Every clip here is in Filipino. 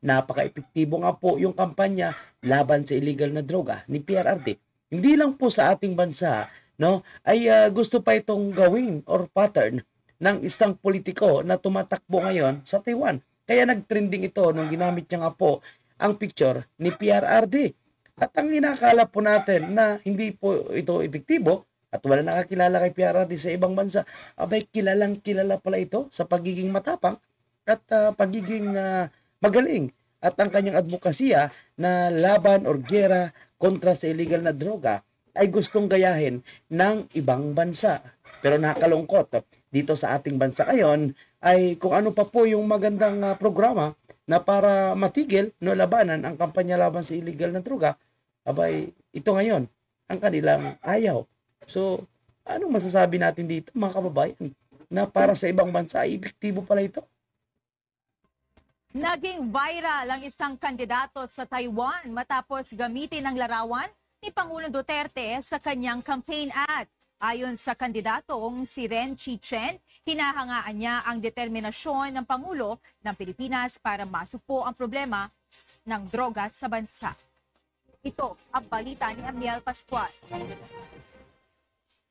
napaka-epektibo nga po yung kampanya laban sa illegal na droga ni PRRD. Hindi lang po sa ating bansa, no, ay gusto pa itong gawin or pattern ng isang politiko na tumatakbo ngayon sa Taiwan. Kaya nag-trending ito nung ginamit niya nga po ang picture ni PRRD. At ang inakala po natin na hindi po ito epektibo at wala nakakilala kay PRRD sa ibang bansa, abay kilalang kilala pala ito sa pagiging matapang at pagiging magaling. At ang kanyang advokasya na laban or gera kontra sa illegal na droga ay gustong gayahin ng ibang bansa. Pero nakakalungkot, dito sa ating bansa ngayon ay kung ano pa po yung magandang programa na para matigil no labanan ang kampanya laban sa illegal na droga, abay ito ngayon ang kanilang ayaw. So, anong masasabi natin dito mga kababayan na para sa ibang bansa ay epektibo pala ito? Naging viral ang isang kandidato sa Taiwan matapos gamitin ang larawan ni Pangulong Duterte sa kanyang campaign ad. Ayon sa kandidatong si Ren Chi-chen, hinahangaan niya ang determinasyon ng Pangulo ng Pilipinas para masupo ang problema ng droga sa bansa. Ito ang balita ni Amiel Pascual.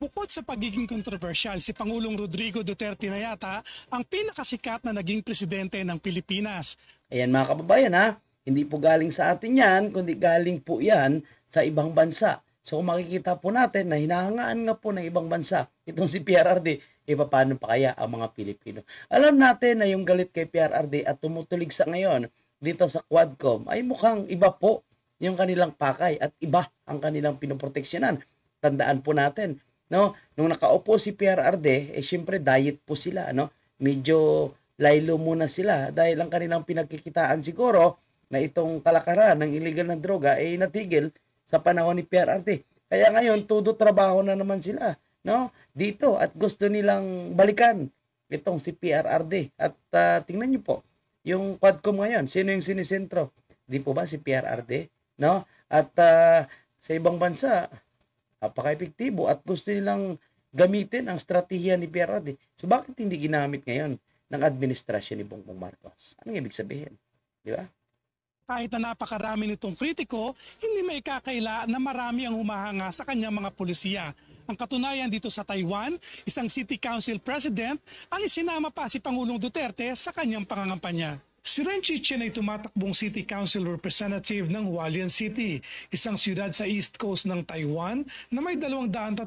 Bukod sa pagiging kontrobersyal, si Pangulong Rodrigo Duterte na yata ang pinakasikat na naging presidente ng Pilipinas. Ayan mga kababayan hindi po galing sa atin yan, kundi galing po yan sa ibang bansa. So kung makikita po natin na hinahangaan nga po ng ibang bansa, itong si PRRD, paano pa kaya ang mga Pilipino? Alam natin na yung galit kay PRRD at tumutulig sa ngayon dito sa Quadcom ay mukhang iba po yung kanilang pakay at iba ang kanilang pinoproteksyonan. Tandaan po natin, no, nung nakaupo si PRRD, syempre diet po sila, no? Medyo laylo muna sila dahil ang kanilang pinagkikitaan siguro na itong kalakaran ng illegal na droga ay natigil sa panahon ni PRRD. Kaya ngayon todo trabaho na naman sila, no? Dito at gusto nilang balikan itong si PRRD. At tingnan niyo po, yung Quadcom ngayon, sino yung sinisentro? Di po ba si PRRD, no? At sa ibang bansa napaka-epektibo at gusto nilang gamitin ang strategiya ni PRRD. So bakit hindi ginamit ngayon ng administrasyon ni Bongbong Marcos? Anong ibig sabihin? Di ba? Kahit na napakarami nitong kritiko, hindi may kakaila na marami ang humahanga sa kanyang mga pulisiya. Ang katunayan dito sa Taiwan, isang city council president ang isinama pa si Pangulong Duterte sa kanyang pangangampanya. Si Ren Chi-chen ay tumatakbong city council representative ng Hualien City, isang siyudad sa east coast ng Taiwan na may 230,000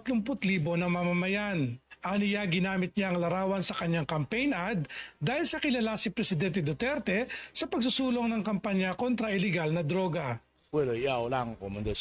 na mamamayan. Aniya, ginamit niya ang larawan sa kanyang campaign ad dahil sa kilala si Presidente Duterte sa pagsusulong ng kampanya kontra illegal na droga.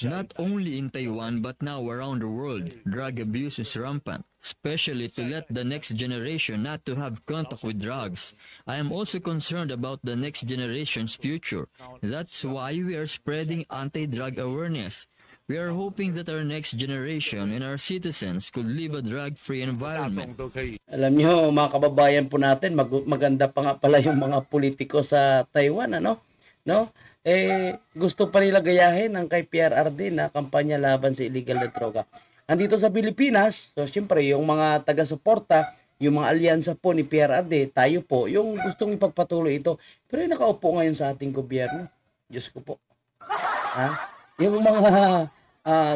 Not only in Taiwan but now around the world, drug abuse is rampant, especially to let the next generation not to have contact with drugs. I am also concerned about the next generation's future. That's why we are spreading anti-drug awareness. We are hoping that our next generation and our citizens could live a drug-free environment. Alam niyo mga kababayan po natin, maganda pa nga pala yung mga politiko sa Taiwan, ano? No? Gusto pa nila gayahin ang kay PRRD na kampanya laban sa illegal na droga. Andito sa Pilipinas, so siyempre yung mga taga-suporta, yung mga alyansa po ni PRRD, tayo po, yung gustong ipagpatuloy ito. Pero yung nakaupo ngayon sa ating gobyerno, Diyos ko po. Yung mga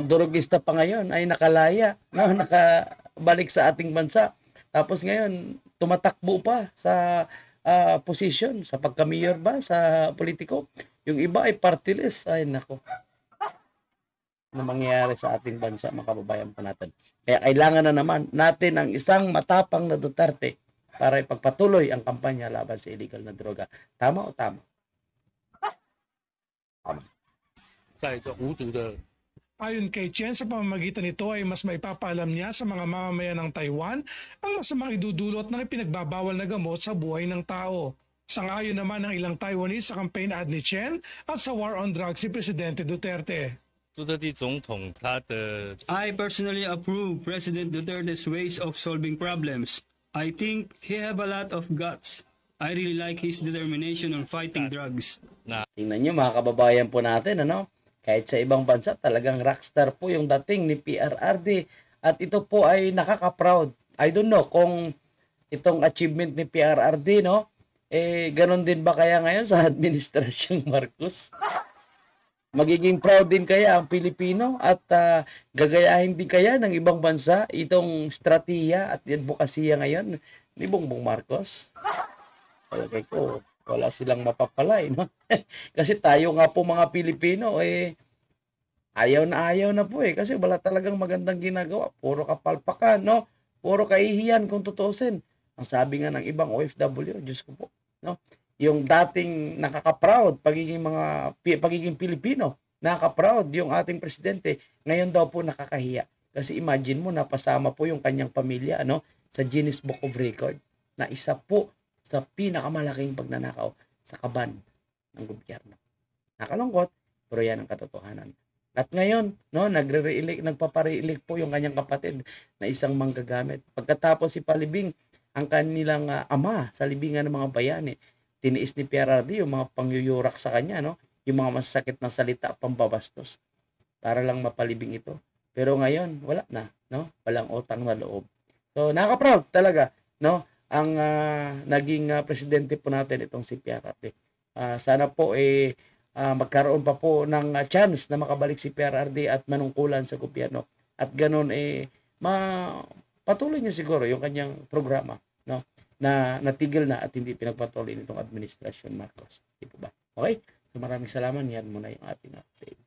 drogista pa ngayon ay nakalaya, no? Nakabalik sa ating bansa. Tapos ngayon, tumatakbo pa sa position, sa pagka-mayor ba, sa politiko. Yung iba ay party list. Ay, nako. Na mangyayari sa ating bansa, mga kababayan po natin. Kaya kailangan na naman natin ang isang matapang na Duterte para ipagpatuloy ang kampanya laban sa illegal na droga. Tama o tama? Tama. Ayon kay Chen, sa pamamagitan nito ay mas maipapaalam niya sa mga mamamayan ng Taiwan ang masamang idudulot ng ipinagbabawal na gamot sa buhay ng tao. Sangayon naman ng ilang Taiwanese sa campaign ad ni Chen at sa war on drugs si Presidente Duterte. I personally approve President Duterte's ways of solving problems. I think he have a lot of guts. I really like his determination on fighting drugs. Tingnan nyo mga kababayan po natin, ano? Kahit sa ibang bansa, talagang rockstar po yung dating ni PRRD. At ito po ay nakaka-proud. I don't know kung itong achievement ni PRRD, no? Ganon din ba kaya ngayon sa administrasyong Marcos? Magiging proud din kaya ang Pilipino at gagayahin din kaya ng ibang bansa itong strategiya at advokasya ngayon ni Bongbong Marcos? Palagay ko, wala silang mapapalay, no? Kasi tayo nga po mga Pilipino, ayaw na po kasi wala talagang magandang ginagawa. Puro kapalpakan, no? Puro kahihiyan kung tutusin. Ang sabi nga ng ibang OFW, Diyos ko po, no? Yung dating nakaka-proud, pagiging Pilipino, nakaka-proud yung ating presidente, ngayon daw po nakakahiya. Kasi imagine mo, napasama po yung kanyang pamilya, ano, sa Guinness Book of Record, na isa po sa pinakamalaking pagnanakaw sa kaban ng gobyerno. Nakalungkot, pero yan ang katotohanan. At ngayon, no, nagpapare-elect po yung kanyang kapatid na isang manggagamit. Pagkatapos si Palibing, ang kanilang ama sa libingan ng mga bayani, tiniis ni PRRD yung mga pangyuyurak sa kanya, no? Yung mga masakit na salita, pambabastos, para lang mapalibing ito. Pero ngayon, wala na, no? Walang utang na loob. So, nakaka-proud talaga, no? Ang naging presidente po natin itong si PRRD. Sana po magkaroon pa po ng chance na makabalik si PRRD at manungkulan sa gobyerno. At ganun patuloy niya siguro yung kanyang programa, no? Na natigil na at hindi pinagpatuloy nitong administrasyon Marcos. Di po ba? Okay? So maraming salamat. Yan muna yung ating update.